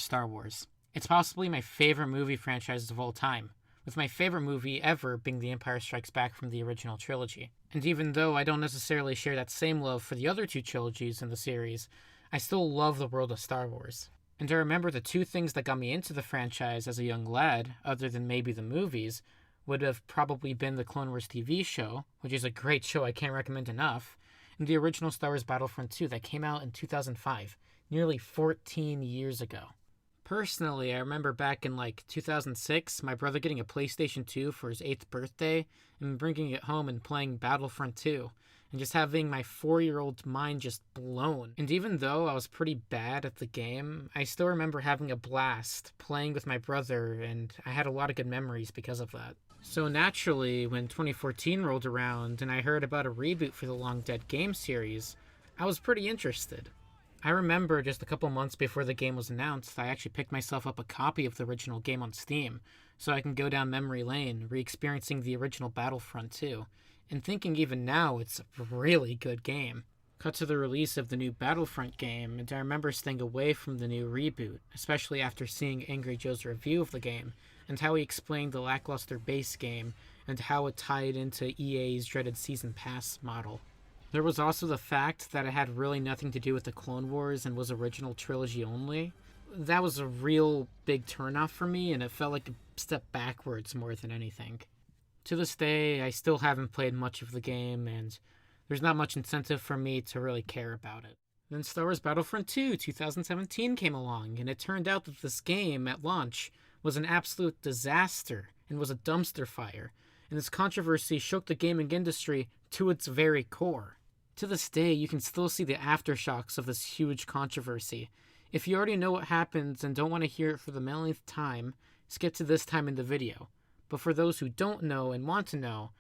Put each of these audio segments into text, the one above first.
Star Wars. It's possibly my favorite movie franchise of all time, with my favorite movie ever being The Empire Strikes Back from the original trilogy. And even though I don't necessarily share that same love for the other two trilogies in the series, I still love the world of Star Wars. And I remember the two things that got me into the franchise as a young lad, other than maybe the movies, would have probably been the Clone Wars TV show, which is a great show I can't recommend enough, and the original Star Wars Battlefront 2 that came out in 2005, nearly 14 years ago. Personally, I remember back in 2006, my brother getting a PlayStation 2 for his 8th birthday and bringing it home and playing Battlefront 2 and just having my 4-year-old mind just blown. And even though I was pretty bad at the game, I still remember having a blast playing with my brother, and I had a lot of good memories because of that. So naturally, when 2014 rolled around and I heard about a reboot for the Long Dead game series, I was pretty interested. I remember just a couple months before the game was announced, I actually picked myself up a copy of the original game on Steam, so I can go down memory lane, re-experiencing the original Battlefront 2, and thinking even now it's a really good game. Cut to the release of the new Battlefront game, and I remember staying away from the new reboot, especially after seeing Angry Joe's review of the game, and how he explained the lackluster base game, and how it tied into EA's dreaded Season Pass model. There was also the fact that it had really nothing to do with the Clone Wars and was original trilogy only. That was a real big turnoff for me, and it felt like a step backwards more than anything. To this day, I still haven't played much of the game, and there's not much incentive for me to really care about it. Then Star Wars Battlefront 2 2017 came along, and it turned out that this game, at launch, was an absolute disaster and was a dumpster fire, and this controversy shook the gaming industry to its very core. To this day, you can still see the aftershocks of this huge controversy. If you already know what happens and don't want to hear it for the millionth time, skip to this time in the video. But for those who don't know and want to know,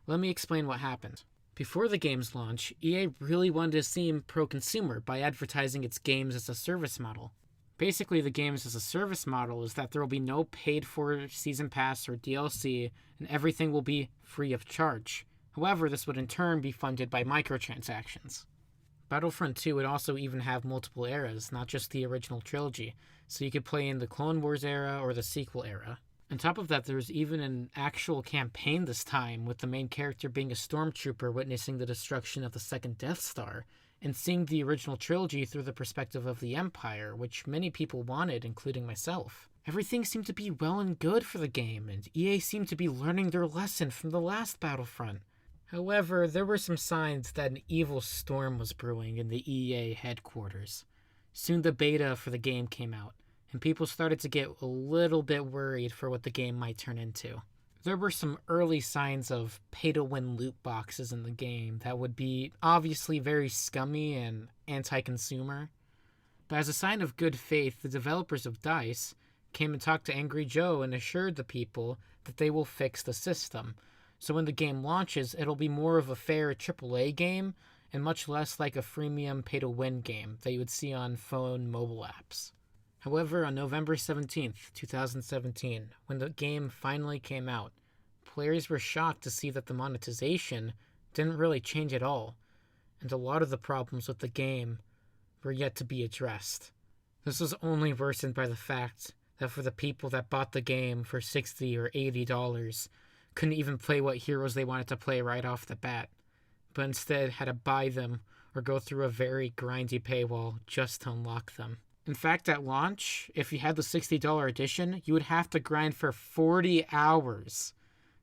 let me explain what happened. Before the game's launch, EA really wanted to seem pro-consumer by advertising its games as a service model. Basically, the games as a service model is that there will be no paid-for season pass or DLC, and everything will be free of charge. However, this would in turn be funded by microtransactions. Battlefront 2 would also even have multiple eras, not just the original trilogy, so you could play in the Clone Wars era or the sequel era. On top of that, there was even an actual campaign this time, with the main character being a stormtrooper witnessing the destruction of the second Death Star, and seeing the original trilogy through the perspective of the Empire, which many people wanted, including myself. Everything seemed to be well and good for the game, and EA seemed to be learning their lesson from the last Battlefront. However, there were some signs that an evil storm was brewing in the EA headquarters. Soon the beta for the game came out, and people started to get a little bit worried for what the game might turn into. There were some early signs of pay-to-win loot boxes in the game that would be obviously very scummy and anti-consumer. But as a sign of good faith, the developers of DICE came and talked to Angry Joe and assured the people that they will fix the system. So when the game launches, it'll be more of a fair AAA game and much less like a freemium pay-to-win game that you would see on phone mobile apps. However, on November 17th, 2017, when the game finally came out, players were shocked to see that the monetization didn't really change at all, and a lot of the problems with the game were yet to be addressed. This was only worsened by the fact that for the people that bought the game for $60 or $80, couldn't even play what heroes they wanted to play right off the bat, but instead had to buy them or go through a very grindy paywall just to unlock them. In fact, at launch, if you had the $60 edition, you would have to grind for 40 hours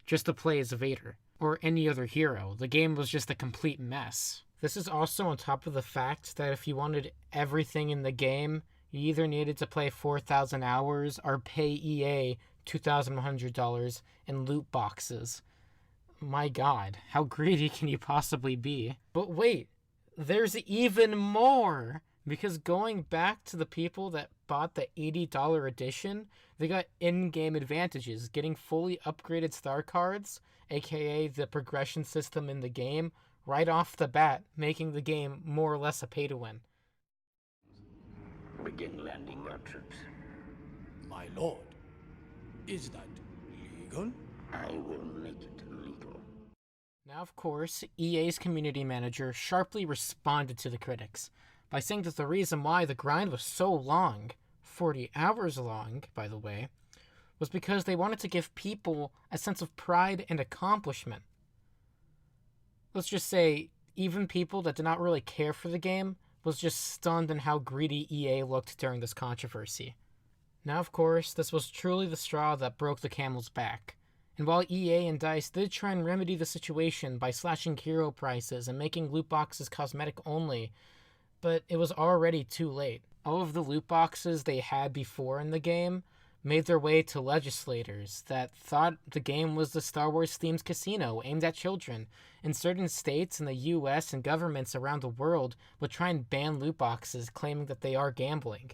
just to play as Vader, or any other hero. The game was just a complete mess. This is also on top of the fact that if you wanted everything in the game, you either needed to play 4,000 hours or pay EA $2,100 in loot boxes. My god, how greedy can you possibly be? But wait, there's even more! Because going back to the people that bought the $80 edition, they got in-game advantages, getting fully upgraded star cards, aka the progression system in the game, right off the bat, making the game more or less a pay-to-win. Begin landing our troops. My lord, is that legal? I will make it legal. Now, of course, EA's community manager sharply responded to the critics by saying that the reason why the grind was so long, 40 hours long, by the way, was because they wanted to give people a sense of pride and accomplishment. Let's just say, even people that did not really care for the game was just stunned in how greedy EA looked during this controversy. Now, of course, this was truly the straw that broke the camel's back. And while EA and DICE did try and remedy the situation by slashing hero prices and making loot boxes cosmetic only, but it was already too late. All of the loot boxes they had before in the game made their way to legislators that thought the game was the Star Wars themed casino aimed at children, and certain states in the US and governments around the world would try and ban loot boxes, claiming that they are gambling.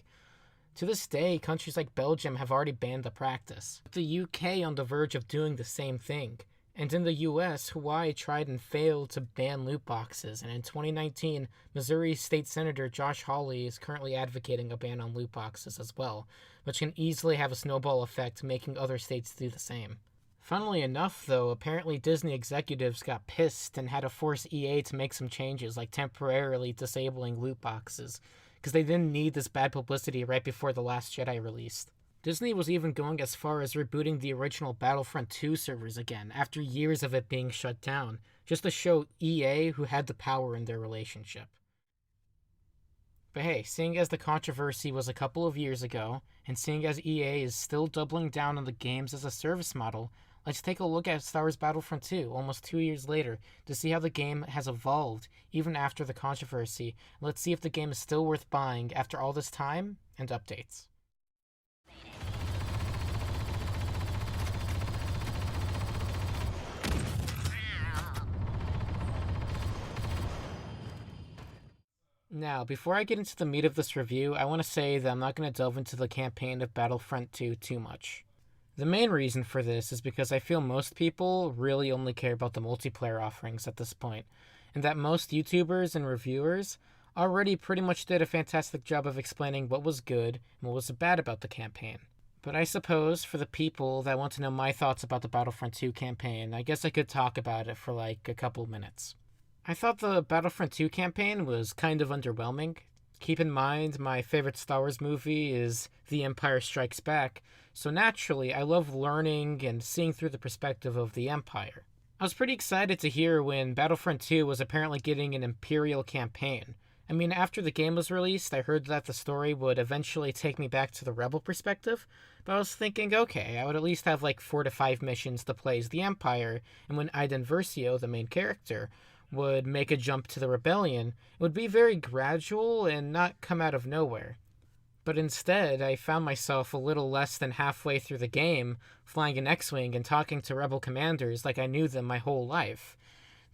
To this day, countries like Belgium have already banned the practice, with the UK on the verge of doing the same thing. And in the US, Hawaii tried and failed to ban loot boxes, and in 2019, Missouri State Senator Josh Hawley is currently advocating a ban on loot boxes as well, which can easily have a snowball effect, making other states do the same. Funnily enough, though, apparently Disney executives got pissed and had to force EA to make some changes, like temporarily disabling loot boxes, because they didn't need this bad publicity right before The Last Jedi released. Disney was even going as far as rebooting the original Battlefront 2 servers again, after years of it being shut down, just to show EA who had the power in their relationship. But hey, seeing as the controversy was a couple of years ago, and seeing as EA is still doubling down on the games as a service model, let's take a look at Star Wars Battlefront 2 almost 2 years later to see how the game has evolved even after the controversy. Let's see if the game is still worth buying after all this time and updates. Now, before I get into the meat of this review, I want to say that I'm not going to delve into the campaign of Battlefront 2 too much. The main reason for this is because I feel most people really only care about the multiplayer offerings at this point, and that most YouTubers and reviewers already pretty much did a fantastic job of explaining what was good and what was bad about the campaign. But I suppose for the people that want to know my thoughts about the Battlefront 2 campaign, I guess I could talk about it for like a couple minutes. I thought the Battlefront 2 campaign was kind of underwhelming. Keep in mind, my favorite Star Wars movie is The Empire Strikes Back, so naturally I love learning and seeing through the perspective of the Empire. I was pretty excited to hear when Battlefront 2 was apparently getting an Imperial campaign. I mean, after the game was released, I heard that the story would eventually take me back to the Rebel perspective, but I was thinking, okay, I would at least have like 4 to 5 missions to play as the Empire, and when Iden Versio, the main character, would make a jump to the rebellion, it would be very gradual and not come out of nowhere. But instead, I found myself a little less than halfway through the game, flying an X-Wing and talking to rebel commanders like I knew them my whole life.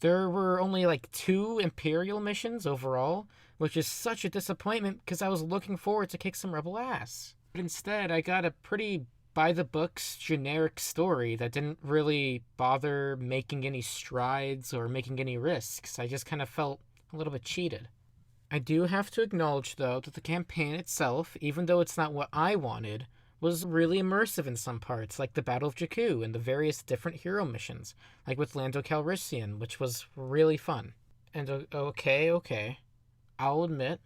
There were only like 2 Imperial missions overall, which is such a disappointment because I was looking forward to kick some rebel ass. But instead, I got a pretty by-the-books generic story that didn't really bother making any strides or making any risks. I just kind of felt a little bit cheated. I do have to acknowledge, though, that the campaign itself, even though it's not what I wanted, was really immersive in some parts, like the Battle of Jakku and the various different hero missions, like with Lando Calrissian, which was really fun. And okay, I'll admit,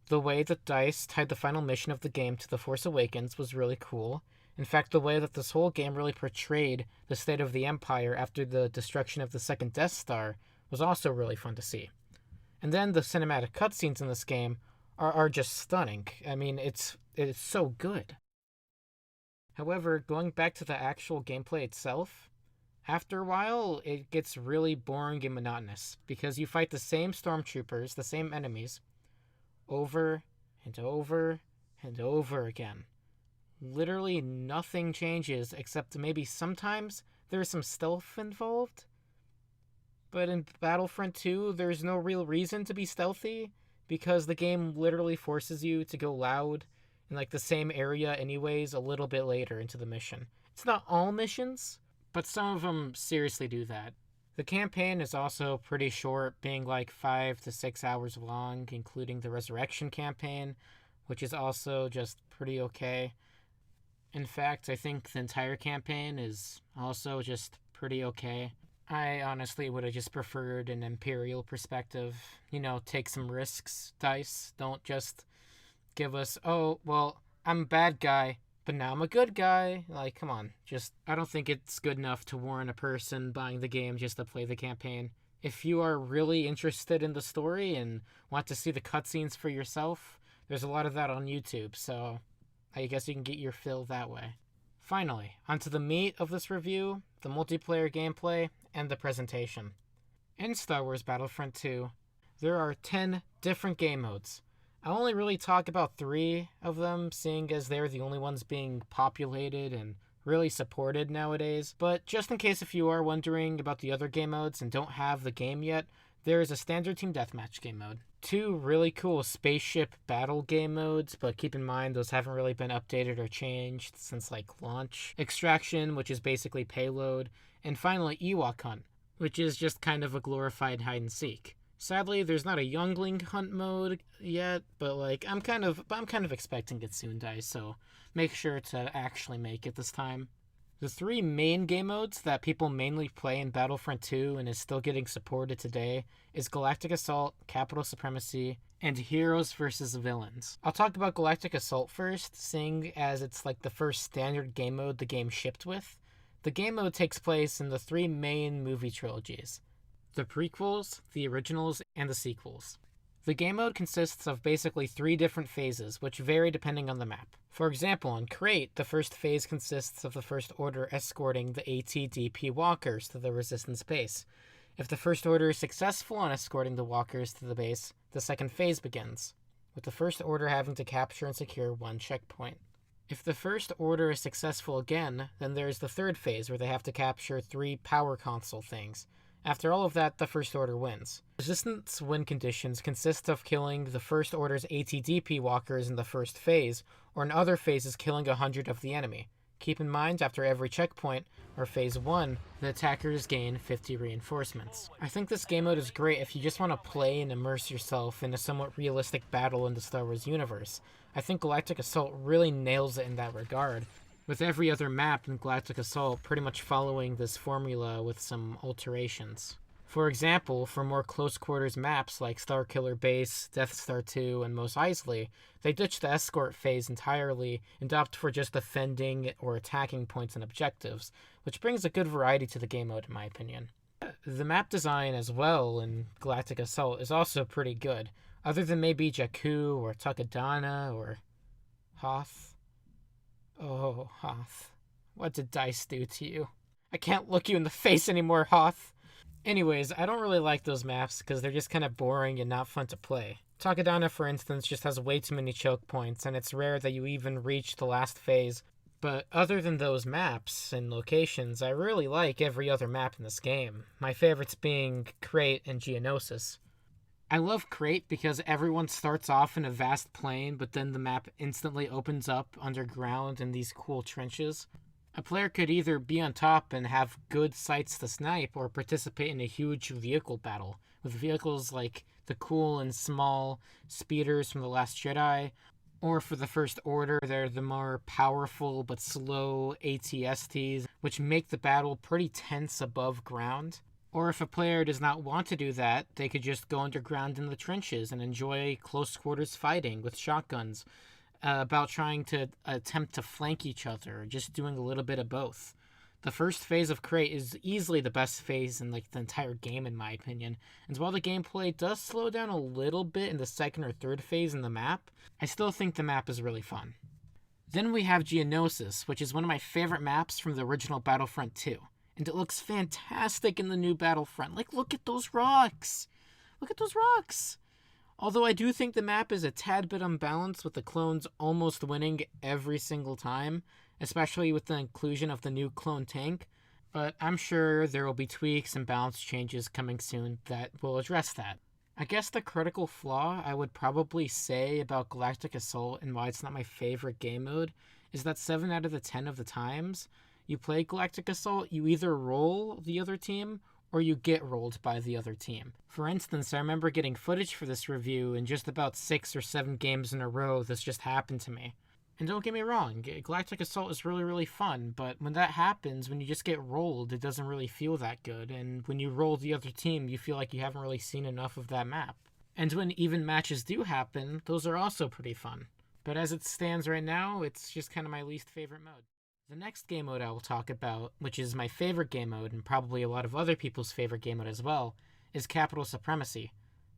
the way that DICE tied the final mission of the game to The Force Awakens was really cool. In fact, the way that this whole game really portrayed the state of the Empire after the destruction of the second Death Star was also really fun to see. And then the cinematic cutscenes in this game are just stunning. I mean, it's so good. However, going back to the actual gameplay itself, after a while, it gets really boring and monotonous, because you fight the same stormtroopers, the same enemies, over and over and over again. Literally nothing changes, except maybe sometimes there's some stealth involved. But in Battlefront 2, there's no real reason to be stealthy, because the game literally forces you to go loud in like the same area anyways a little bit later into the mission. It's not all missions, but some of them seriously do that. The campaign is also pretty short, being like 5 to 6 hours long, including the Resurrection campaign, which is also just pretty okay. In fact, I think the entire campaign is also just pretty okay. I honestly would have just preferred an Imperial perspective. You know, take some risks, DICE. Don't just give us, oh, well, I'm a bad guy, but now I'm a good guy. Like, come on. I don't think it's good enough to warrant a person buying the game just to play the campaign. If you are really interested in the story and want to see the cutscenes for yourself, there's a lot of that on YouTube, so I guess you can get your fill that way. Finally, onto the meat of this review, the multiplayer gameplay, and the presentation. In Star Wars Battlefront 2, there are 10 different game modes. I'll only really talk about 3 of them, seeing as they're the only ones being populated and really supported nowadays. But just in case if you are wondering about the other game modes and don't have the game yet, there is a standard team deathmatch game mode. 2 really cool spaceship battle game modes, but keep in mind those haven't really been updated or changed since launch. Extraction, which is basically payload, and finally Ewok Hunt, which is just kind of a glorified hide and seek. Sadly, there's not a youngling hunt mode yet, but I'm kind of expecting it soon, guys, so make sure to actually make it this time. The 3 main game modes that people mainly play in Battlefront 2 and is still getting supported today is Galactic Assault, Capital Supremacy, and Heroes vs. Villains. I'll talk about Galactic Assault first, seeing as it's the first standard game mode the game shipped with. The game mode takes place in the 3 main movie trilogies: the prequels, the originals, and the sequels. The game mode consists of basically 3 different phases, which vary depending on the map. For example, on Crate, the first phase consists of the First Order escorting the AT-DP walkers to the Resistance base. If the First Order is successful in escorting the walkers to the base, the second phase begins, with the First Order having to capture and secure 1 checkpoint. If the First Order is successful again, then there's the third phase where they have to capture 3 power console things. After all of that, the First Order wins. Resistance win conditions consist of killing the First Order's AT-DP walkers in the first phase, or in other phases killing 100 of the enemy. Keep in mind, after every checkpoint, or phase 1, the attackers gain 50 reinforcements. I think this game mode is great if you just want to play and immerse yourself in a somewhat realistic battle in the Star Wars universe. I think Galactic Assault really nails it in that regard, with every other map in Galactic Assault pretty much following this formula with some alterations. For example, for more close-quarters maps like Starkiller Base, Death Star 2, and Mos Eisley, they ditch the escort phase entirely and opt for just defending or attacking points and objectives, which brings a good variety to the game mode in my opinion. The map design as well in Galactic Assault is also pretty good, other than maybe Jakku or Takodana or Hoth. Oh, Hoth. What did DICE do to you? I can't look you in the face anymore, Hoth. Anyways, I don't really like those maps because they're just kind of boring and not fun to play. Takodana, for instance, just has way too many choke points, and it's rare that you even reach the last phase. But other than those maps and locations, I really like every other map in this game. My favorites being Crate and Geonosis. I love Crate because everyone starts off in a vast plain, but then the map instantly opens up underground in these cool trenches. A player could either be on top and have good sights to snipe, or participate in a huge vehicle battle, with vehicles like the cool and small speeders from The Last Jedi, or for the First Order, they're the more powerful but slow AT-STs, which make the battle pretty tense above ground. Or if a player does not want to do that, they could just go underground in the trenches and enjoy close quarters fighting with shotguns, about trying to attempt to flank each other, just doing a little bit of both. The first phase of Crate is easily the best phase in the entire game in my opinion, and while the gameplay does slow down a little bit in the second or third phase in the map, I still think the map is really fun. Then we have Geonosis, which is one of my favorite maps from the original Battlefront 2. And it looks fantastic in the new Battlefront. Look at those rocks! Look at those rocks! Although I do think the map is a tad bit unbalanced, with the clones almost winning every single time, especially with the inclusion of the new clone tank. But I'm sure there will be tweaks and balance changes coming soon that will address that. I guess the critical flaw I would probably say about Galactic Assault and why it's not my favorite game mode is that 7 out of the 10 of the times you play Galactic Assault, you either roll the other team or you get rolled by the other team. For instance, I remember getting footage for this review, and just about 6 or 7 games in a row this just happened to me. And don't get me wrong, Galactic Assault is really, really fun, but when that happens, when you just get rolled, it doesn't really feel that good, and when you roll the other team, you feel like you haven't really seen enough of that map. And when even matches do happen, those are also pretty fun. But as it stands right now, it's just kind of my least favorite mode. The next game mode I will talk about, which is my favorite game mode and probably a lot of other people's favorite game mode as well, is Capital Supremacy.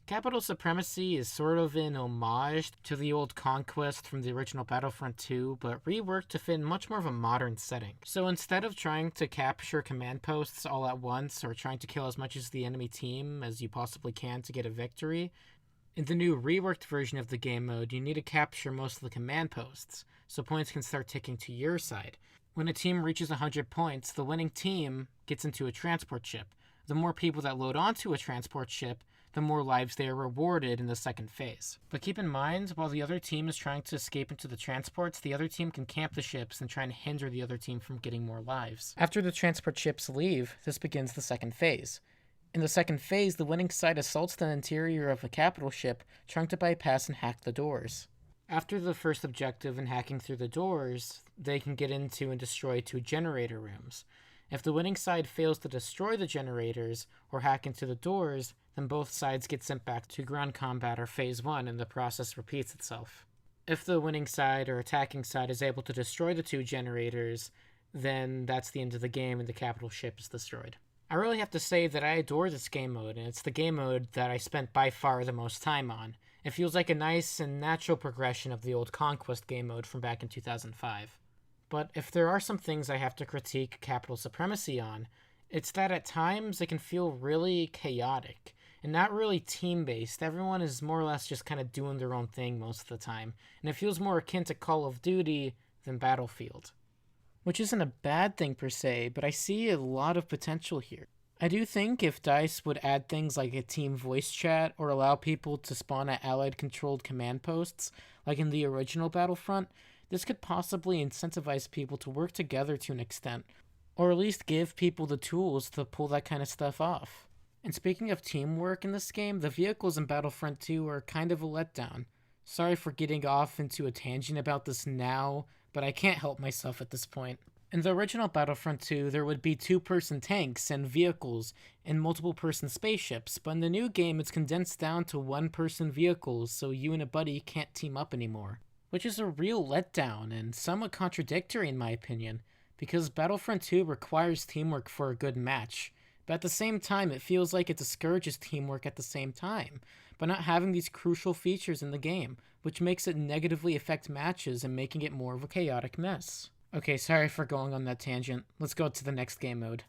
Capital Supremacy is sort of an homage to the old Conquest from the original Battlefront 2, but reworked to fit in much more of a modern setting. So instead of trying to capture command posts all at once or trying to kill as much as the enemy team as you possibly can to get a victory, in the new reworked version of the game mode, you need to capture most of the command posts, so points can start ticking to your side. When a team reaches 100 points, the winning team gets into a transport ship. The more people that load onto a transport ship, the more lives they are rewarded in the second phase. But keep in mind, while the other team is trying to escape into the transports, the other team can camp the ships and try and hinder the other team from getting more lives. After the transport ships leave, this begins the second phase. In the second phase, the winning side assaults the interior of a capital ship, trying to bypass and hack the doors. After the first objective in hacking through the doors, they can get into and destroy 2 generator rooms. If the winning side fails to destroy the generators or hack into the doors, then both sides get sent back to ground combat or phase 1 and the process repeats itself. If the winning side or attacking side is able to destroy the 2 generators, then that's the end of the game and the capital ship is destroyed. I really have to say that I adore this game mode, and it's the game mode that I spent by far the most time on. It feels like a nice and natural progression of the old Conquest game mode from back in 2005. But if there are some things I have to critique Capital Supremacy on, it's that at times it can feel really chaotic and not really team-based. Everyone is more or less just kind of doing their own thing most of the time, and it feels more akin to Call of Duty than Battlefield. Which isn't a bad thing per se, but I see a lot of potential here. I do think if DICE would add things like a team voice chat or allow people to spawn at allied-controlled command posts, like in the original Battlefront, this could possibly incentivize people to work together to an extent, or at least give people the tools to pull that kind of stuff off. And speaking of teamwork in this game, the vehicles in Battlefront 2 are kind of a letdown. Sorry for getting off into a tangent about this now, but I can't help myself at this point. In the original Battlefront 2, there would be 2-person tanks and vehicles and multiple-person spaceships, but in the new game it's condensed down to 1-person vehicles, so you and a buddy can't team up anymore. Which is a real letdown and somewhat contradictory in my opinion, because Battlefront 2 requires teamwork for a good match, but at the same time it feels like it discourages teamwork at the same time, by not having these crucial features in the game, which makes it negatively affect matches and making it more of a chaotic mess. Okay, sorry for going on that tangent. Let's go to the next game mode.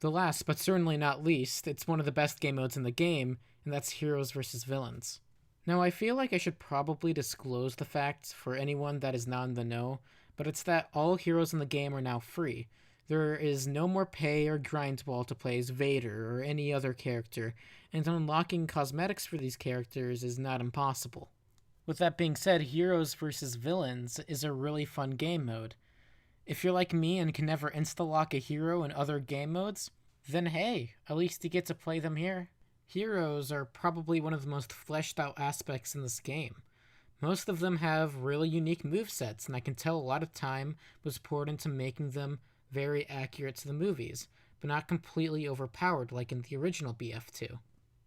The last, but certainly not least, it's one of the best game modes in the game, and that's Heroes vs. Villains. Now, I feel like I should probably disclose the fact for anyone that is not in the know, but it's that all heroes in the game are now free. There is no more pay or grind wall to play as Vader or any other character, and unlocking cosmetics for these characters is not impossible. With that being said, Heroes vs. Villains is a really fun game mode. If you're like me and can never insta-lock a hero in other game modes, then hey, at least you get to play them here. Heroes are probably one of the most fleshed out aspects in this game. Most of them have really unique movesets, and I can tell a lot of time was poured into making them very accurate to the movies, but not completely overpowered like in the original BF2.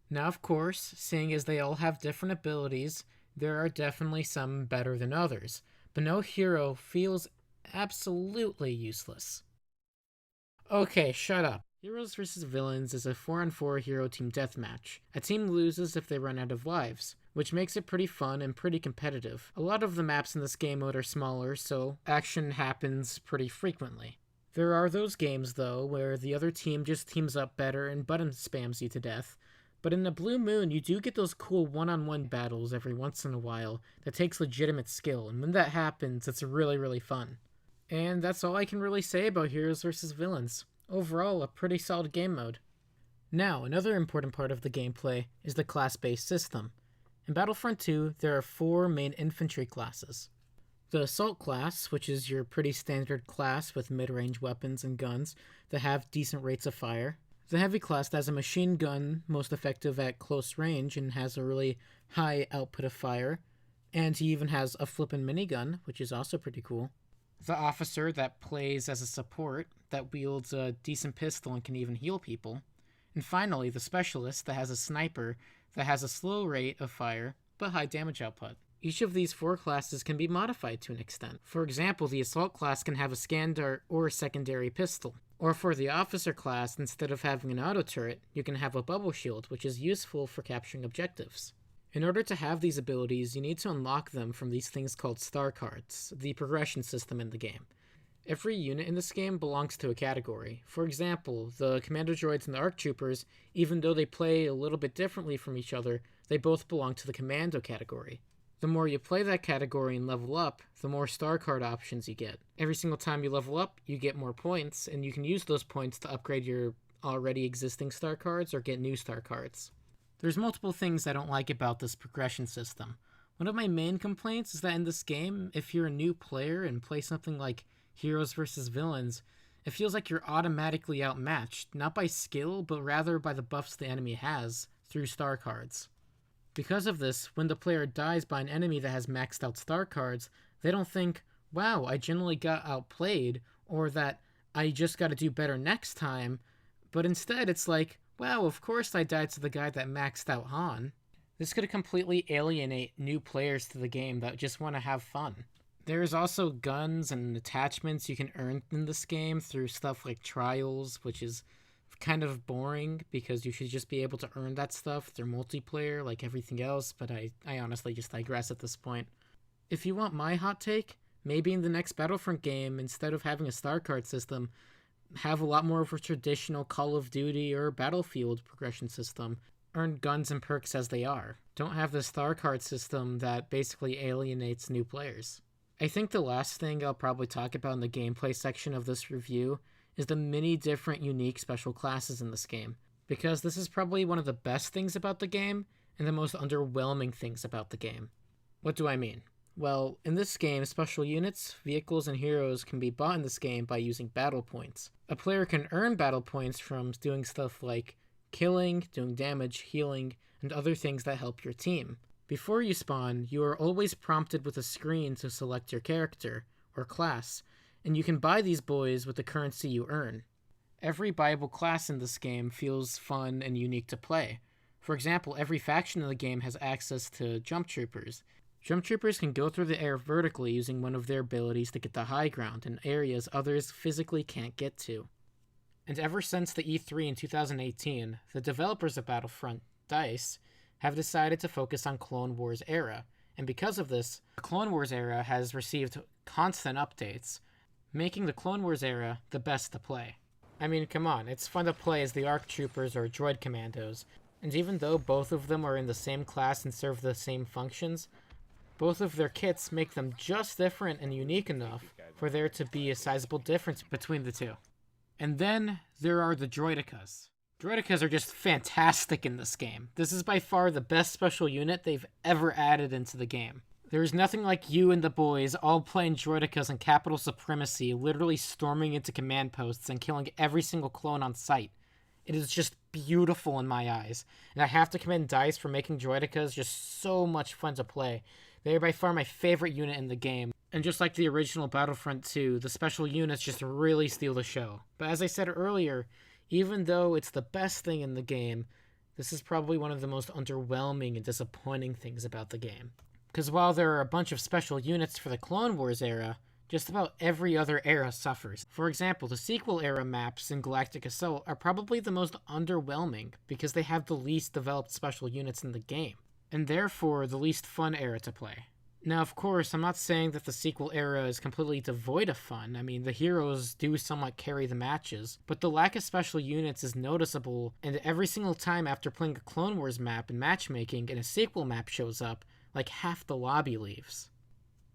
Now of course, seeing as they all have different abilities, there are definitely some better than others, but no hero feels absolutely useless. Okay, shut up. Heroes vs. Villains is a 4-on-4 hero team deathmatch. A team loses if they run out of lives, which makes it pretty fun and pretty competitive. A lot of the maps in this game mode are smaller, so action happens pretty frequently. There are those games, though, where the other team just teams up better and button spams you to death, but in the Blue Moon, you do get those cool one-on-one battles every once in a while that takes legitimate skill, and when that happens, it's really, really fun. And that's all I can really say about Heroes vs. Villains. Overall, a pretty solid game mode. Now, another important part of the gameplay is the class-based system. In Battlefront 2, there are 4 main infantry classes. The Assault class, which is your pretty standard class with mid-range weapons and guns that have decent rates of fire. The Heavy class that has a machine gun, most effective at close range and has a really high output of fire. And he even has a flippin' minigun, which is also pretty cool. The Officer that plays as a support that wields a decent pistol and can even heal people. And finally, the Specialist that has a sniper that has a slow rate of fire but high damage output. Each of these 4 classes can be modified to an extent. For example, the Assault class can have a scan dart or a secondary pistol. Or for the Officer class, instead of having an auto turret, you can have a bubble shield, which is useful for capturing objectives. In order to have these abilities, you need to unlock them from these things called star cards, the progression system in the game. Every unit in this game belongs to a category. For example, the Commando Droids and the ARC Troopers, even though they play a little bit differently from each other, they both belong to the Commando category. The more you play that category and level up, the more star card options you get. Every single time you level up, you get more points, and you can use those points to upgrade your already existing star cards or get new star cards. There's multiple things I don't like about this progression system. One of my main complaints is that in this game, if you're a new player and play something like Heroes vs. Villains, it feels like you're automatically outmatched, not by skill, but rather by the buffs the enemy has through star cards. Because of this, when the player dies by an enemy that has maxed out star cards, they don't think, wow, I generally got outplayed, or that I just gotta do better next time, but instead it's like, wow, of course I died to the guy that maxed out Han. This could completely alienate new players to the game that just want to have fun. There's also guns and attachments you can earn in this game through stuff like trials, which is kind of boring because you should just be able to earn that stuff through multiplayer like everything else, but I honestly just digress at this point. If you want my hot take, maybe in the next Battlefront game, instead of having a star card system, have a lot more of a traditional Call of Duty or Battlefield progression system. Earn guns and perks as they are. Don't have the star card system that basically alienates new players. I think the last thing I'll probably talk about in the gameplay section of this review is the many different unique special classes in this game, because this is probably one of the best things about the game and the most underwhelming things about the game. What do I mean? Well, in this game, special units, vehicles, and heroes can be bought in this game by using battle points. A player can earn battle points from doing stuff like killing, doing damage, healing, and other things that help your team. Before you spawn, you are always prompted with a screen to select your character, or class, and you can buy these boys with the currency you earn. Every buyable class in this game feels fun and unique to play. For example, every faction in the game has access to jump troopers. Jump troopers can go through the air vertically using one of their abilities to get the high ground in areas others physically can't get to. And ever since the E3 in 2018, the developers of Battlefront, DICE, have decided to focus on Clone Wars era, and because of this, the Clone Wars era has received constant updates, making the Clone Wars era the best to play. I mean, come on, it's fun to play as the ARC Troopers or Droid Commandos, and even though both of them are in the same class and serve the same functions, both of their kits make them just different and unique enough for there to be a sizable difference between the two. And then there are the Droidicas. Droidicas are just fantastic in this game. This is by far the best special unit they've ever added into the game. There's nothing like you and the boys all playing Droidicas in capital supremacy, literally storming into command posts and killing every single clone on sight. It is just beautiful in my eyes, and I have to commend DICE for making Droidicas just so much fun to play. They are by far my favorite unit in the game, and just like the original Battlefront 2, the special units just really steal the show. But as I said earlier, even though it's the best thing in the game, this is probably one of the most underwhelming and disappointing things about the game. Because while there are a bunch of special units for the Clone Wars era, just about every other era suffers. For example, the sequel era maps in Galactic Assault are probably the most underwhelming because they have the least developed special units in the game, and therefore the least fun era to play. Now, of course, I'm not saying that the sequel era is completely devoid of fun. I mean, the heroes do somewhat carry the matches, but the lack of special units is noticeable, and every single time after playing a Clone Wars map in matchmaking and a sequel map shows up, like half the lobby leaves.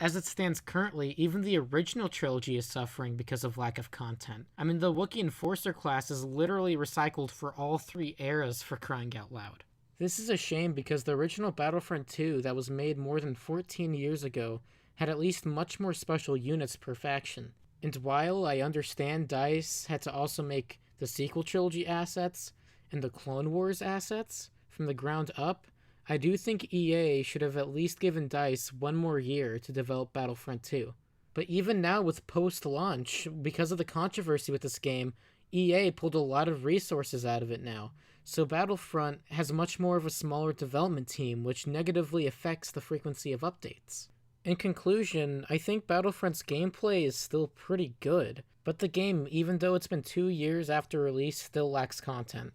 As it stands currently, even the original trilogy is suffering because of lack of content. I mean, the Wookiee Enforcer class is literally recycled for all 3 eras, for crying out loud. This is a shame because the original Battlefront 2 that was made more than 14 years ago had at least much more special units per faction. And while I understand DICE had to also make the sequel trilogy assets and the Clone Wars assets from the ground up, I do think EA should have at least given DICE 1 more year to develop Battlefront 2. But even now with post-launch, because of the controversy with this game, EA pulled a lot of resources out of it now, so Battlefront has much more of a smaller development team, which negatively affects the frequency of updates. In conclusion, I think Battlefront's gameplay is still pretty good, but the game, even though it's been 2 years after release, still lacks content.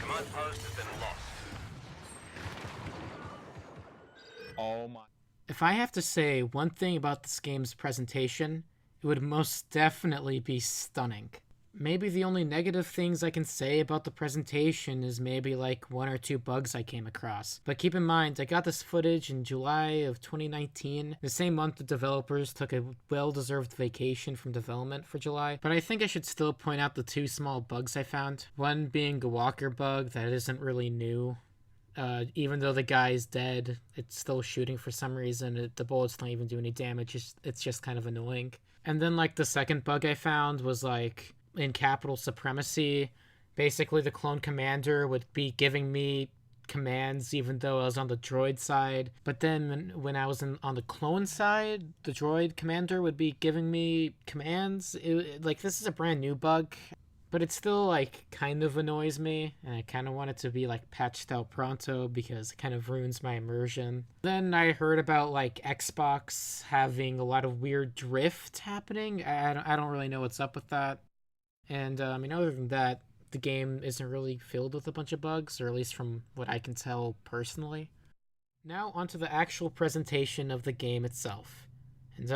Command post has been lost. Oh my. If I have to say one thing about this game's presentation, it would most definitely be stunning. Maybe the only negative things I can say about the presentation is maybe like 1 or 2 bugs I came across. But keep in mind, I got this footage in July of 2019, the same month the developers took a well-deserved vacation from development for July. But I think I should still point out the 2 small bugs I found. One being a walker bug that isn't really new. Even though the guy is dead, it's still shooting for some reason. The bullets don't even do any damage. It's just kind of annoying. And then like the second bug I found was like in Capital Supremacy, basically the clone commander would be giving me commands even though I was on the droid side. But then when I was on the clone side, the droid commander would be giving me commands. Like, this is a brand new bug, but it still like kind of annoys me, and I kind of want it to be like patched out pronto because it kind of ruins my immersion. Then I heard about like Xbox having a lot of weird drift happening. I don't really know what's up with that. And other than that, the game isn't really filled with a bunch of bugs, or at least from what I can tell personally. Now onto the actual presentation of the game itself. And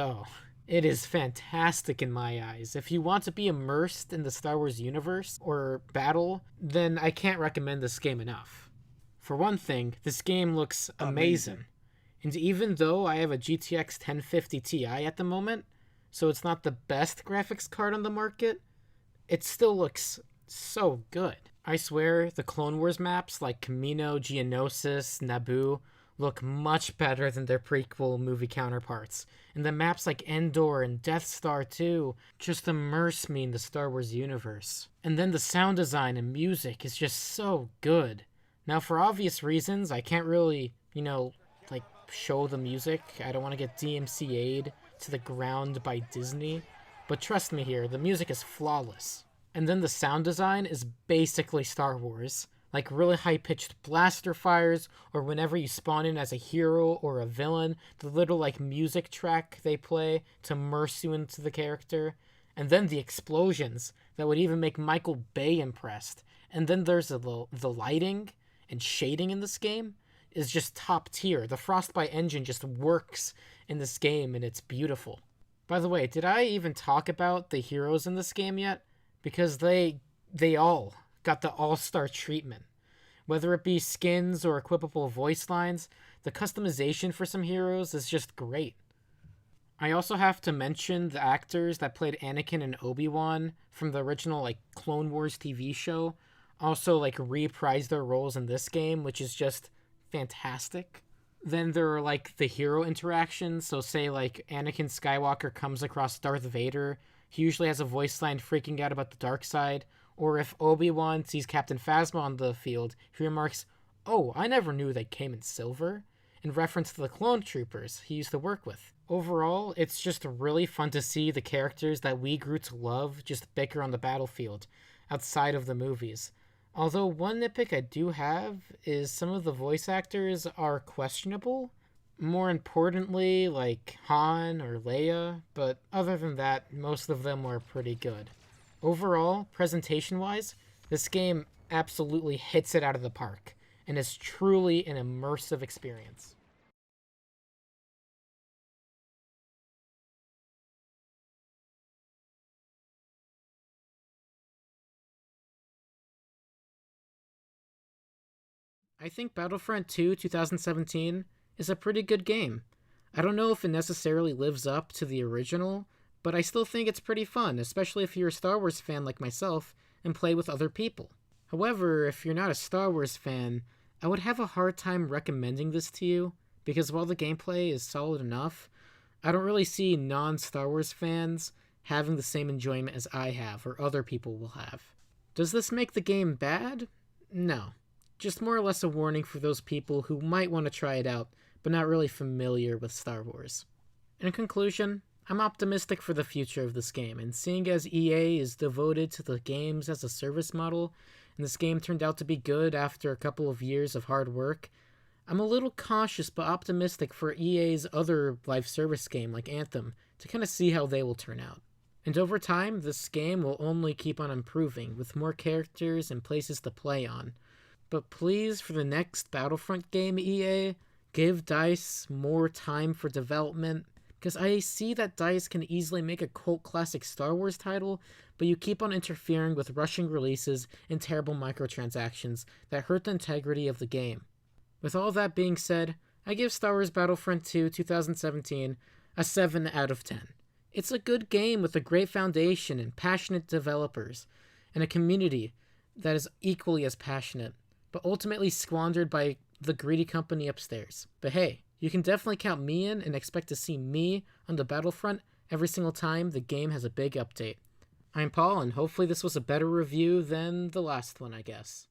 it is fantastic in my eyes. If you want to be immersed in the Star Wars universe or battle, then I can't recommend this game enough. For one thing, this game looks amazing. And even though I have a GTX 1050 Ti at the moment, so it's not the best graphics card on the market, it still looks so good. I swear, the Clone Wars maps like Kamino, Geonosis, Naboo look much better than their prequel movie counterparts. And the maps like Endor and Death Star too just immerse me in the Star Wars universe. And then the sound design and music is just so good. Now, for obvious reasons, I can't really, show the music. I don't want to get DMCA'd to the ground by Disney. But trust me here, the music is flawless. And then the sound design is basically Star Wars. Like really high-pitched blaster fires, or whenever you spawn in as a hero or a villain, the little music track they play to immerse you into the character. And then the explosions that would even make Michael Bay impressed. And then there's the lighting and shading in this game is just top tier. The Frostbite engine just works in this game, and it's beautiful. By the way, did I even talk about the heroes in this game yet? Because they all got the all-star treatment. Whether it be skins or equipable voice lines, the customization for some heroes is just great. I also have to mention the actors that played Anakin and Obi-Wan from the original Clone Wars TV show also reprised their roles in this game, which is just fantastic. Then there are the hero interactions, so say Anakin Skywalker comes across Darth Vader, he usually has a voice line freaking out about the dark side. Or if Obi-Wan sees Captain Phasma on the field, he remarks, "Oh, I never knew they came in silver," in reference to the clone troopers he used to work with. Overall, it's just really fun to see the characters that we grew to love just bicker on the battlefield, outside of the movies. Although one nitpick I do have is some of the voice actors are questionable. More importantly, like Han or Leia, but other than that, most of them were pretty good. Overall, presentation-wise, this game absolutely hits it out of the park, and is truly an immersive experience. I think Battlefront 2 2017 is a pretty good game. I don't know if it necessarily lives up to the original, but I still think it's pretty fun, especially if you're a Star Wars fan like myself and play with other people. However, if you're not a Star Wars fan, I would have a hard time recommending this to you, because while the gameplay is solid enough, I don't really see non-Star Wars fans having the same enjoyment as I have or other people will have. Does this make the game bad? No. Just more or less a warning for those people who might want to try it out, but not really familiar with Star Wars. In conclusion, I'm optimistic for the future of this game, and seeing as EA is devoted to the games as a service model, and this game turned out to be good after a couple of years of hard work, I'm a little cautious but optimistic for EA's other live service game like Anthem to kind of see how they will turn out. And over time, this game will only keep on improving with more characters and places to play on. But please, for the next Battlefront game, EA, give DICE more time for development, because I see that DICE can easily make a cult classic Star Wars title, but you keep on interfering with rushing releases and terrible microtransactions that hurt the integrity of the game. With all that being said, I give Star Wars Battlefront 2 2017 a 7 out of 10. It's a good game with a great foundation and passionate developers, and a community that is equally as passionate, but ultimately squandered by the greedy company upstairs. But hey, you can definitely count me in and expect to see me on the Battlefront every single time the game has a big update. I'm Paul, and hopefully this was a better review than the last one, I guess.